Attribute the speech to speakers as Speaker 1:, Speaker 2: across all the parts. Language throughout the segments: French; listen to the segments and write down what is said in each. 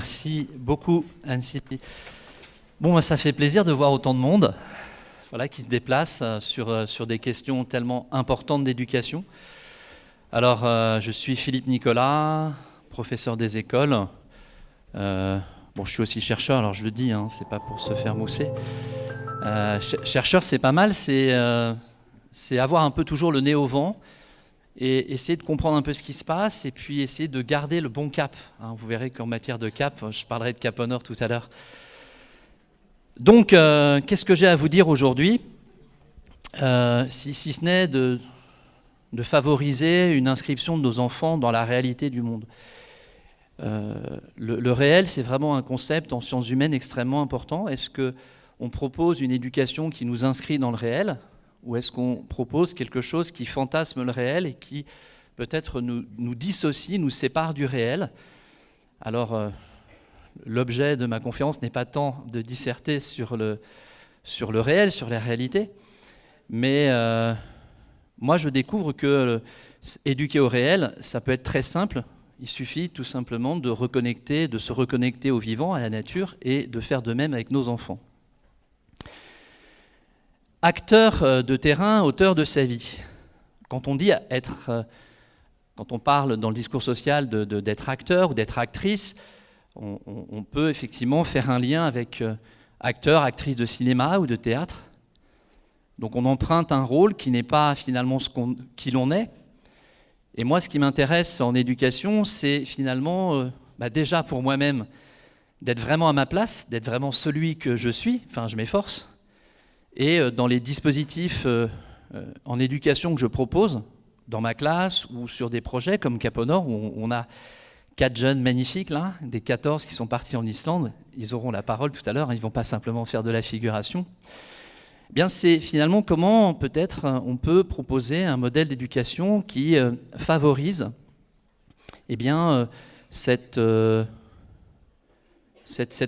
Speaker 1: Merci beaucoup, Anne-Sylvie. Bon, ça fait plaisir de voir autant de monde qui se déplace sur des questions tellement importantes d'éducation. Alors, je suis Philippe Nicolas, professeur des écoles. Je suis aussi chercheur, alors je le dis, c'est pas pour se faire mousser. Chercheur, c'est pas mal, c'est avoir un peu toujours le nez au vent et essayer de comprendre un peu ce qui se passe et puis essayer de garder le bon cap. Vous verrez qu'en matière de cap, je parlerai de Cap au Nord tout à l'heure. Donc, qu'est-ce que j'ai à vous dire aujourd'hui, si ce n'est de favoriser une inscription de nos enfants dans la réalité du monde. Le réel, c'est vraiment un concept en sciences humaines extrêmement important. Est-ce qu'on propose une éducation qui nous inscrit dans le réel, ou est-ce qu'on propose quelque chose qui fantasme le réel et qui peut-être nous dissocie, nous sépare du réel? Alors, l'objet de ma conférence n'est pas tant de disserter sur le réel, sur la réalité, mais moi je découvre que éduquer au réel, ça peut être très simple. Il suffit tout simplement de se reconnecter au vivant, à la nature, et de faire de même avec nos enfants. Acteur de terrain, auteur de sa vie. Quand on dit quand on parle dans le discours social d'être acteur ou d'être actrice, on peut effectivement faire un lien avec acteur, actrice de cinéma ou de théâtre. Donc on emprunte un rôle qui n'est pas finalement qui l'on est. Et moi, ce qui m'intéresse en éducation, c'est finalement, déjà pour moi-même, d'être vraiment à ma place, d'être vraiment celui que je suis, enfin je m'efforce. Et dans les dispositifs en éducation que je propose, dans ma classe ou sur des projets comme Cap au Nord, où on a 4 jeunes magnifiques, là, des 14 qui sont partis en Islande, ils auront la parole tout à l'heure, ils ne vont pas simplement faire de la figuration. Eh bien, c'est finalement comment peut-être on peut proposer un modèle d'éducation qui favorise cette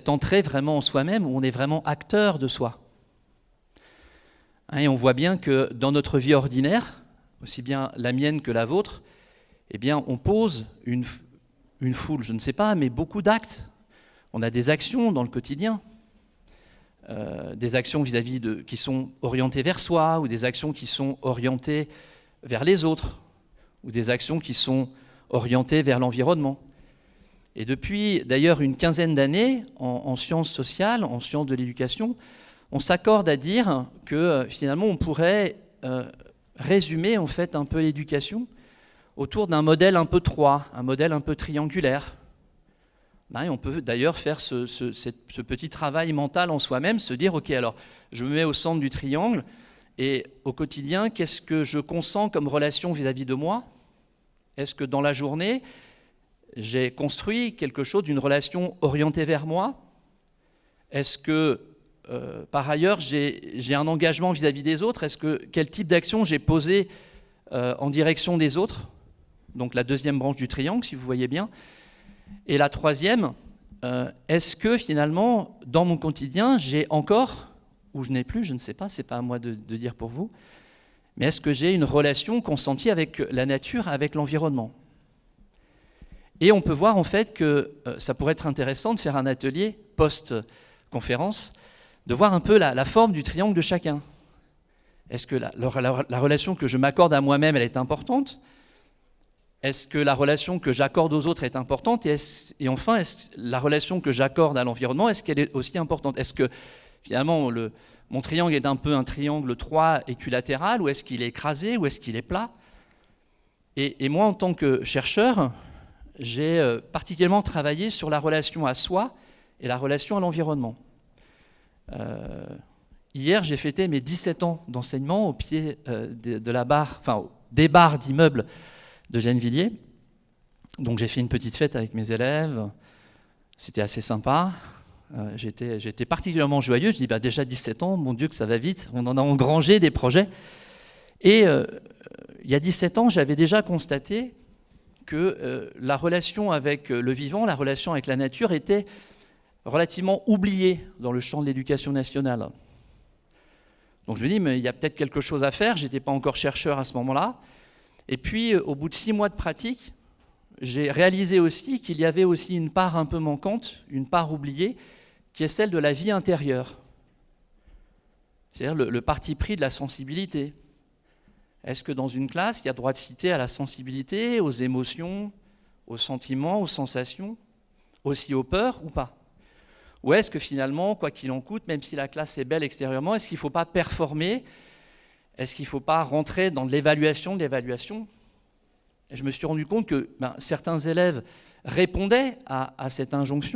Speaker 1: entrée vraiment en soi-même, où on est vraiment acteur de soi. Et on voit bien que dans notre vie ordinaire, aussi bien la mienne que la vôtre, on pose une foule, je ne sais pas, mais beaucoup d'actes. On a des actions dans le quotidien, des actions qui sont orientées vers soi, ou des actions qui sont orientées vers les autres, ou des actions qui sont orientées vers l'environnement. Et depuis d'ailleurs une quinzaine d'années, en sciences sociales, en sciences de l'éducation, on s'accorde à dire que finalement on pourrait résumer en fait un peu l'éducation autour d'un modèle un peu 3, un modèle un peu triangulaire. Et on peut d'ailleurs faire ce petit travail mental en soi-même, se dire ok, alors je me mets au centre du triangle et au quotidien, qu'est-ce que je consens comme relation vis-à-vis de moi? Est-ce que dans la journée, j'ai construit quelque chose d'une relation orientée vers moi? Est-ce que par ailleurs, j'ai un engagement vis-à-vis des autres? Quel type d'action j'ai posé en direction des autres? Donc la deuxième branche du triangle, si vous voyez bien. Et la troisième, est-ce que finalement, dans mon quotidien, j'ai encore, ou je n'ai plus, je ne sais pas, c'est pas à moi de dire pour vous, mais est-ce que j'ai une relation consentie avec la nature, avec l'environnement? Et on peut voir en fait que ça pourrait être intéressant de faire un atelier post-conférence, de voir un peu la forme du triangle de chacun. Est-ce que la relation que je m'accorde à moi-même, elle est importante? Est-ce que la relation que j'accorde aux autres est importante? Et enfin, est-ce la relation que j'accorde à l'environnement, est-ce qu'elle est aussi importante? Est-ce que finalement mon triangle est un peu un triangle 3 équilatéral, ou est-ce qu'il est écrasé, ou est-ce qu'il est plat? Et moi, en tant que chercheur, j'ai particulièrement travaillé sur la relation à soi et la relation à l'environnement. Hier, j'ai fêté mes 17 ans d'enseignement au pied de la barre, enfin des barres d'immeubles de Gennevilliers. Donc j'ai fait une petite fête avec mes élèves, c'était assez sympa. J'étais particulièrement joyeux, je dis déjà 17 ans, mon Dieu que ça va vite, on en a engrangé des projets. Et il y a 17 ans, j'avais déjà constaté que la relation avec le vivant, la relation avec la nature était relativement oubliée dans le champ de l'éducation nationale. Donc je me dis, mais il y a peut-être quelque chose à faire, je n'étais pas encore chercheur à ce moment-là. Et puis, au bout de 6 mois de pratique, j'ai réalisé aussi qu'il y avait aussi une part un peu manquante, une part oubliée, qui est celle de la vie intérieure. C'est-à-dire le parti pris de la sensibilité. Est-ce que dans une classe, il y a droit de citer à la sensibilité, aux émotions, aux sentiments, aux sensations, aussi aux peurs ou pas? Ou est-ce que finalement, quoi qu'il en coûte, même si la classe est belle extérieurement, est-ce qu'il ne faut pas performer? Est-ce qu'il ne faut pas rentrer dans de l'évaluation Et je me suis rendu compte que certains élèves répondaient à cette injonction.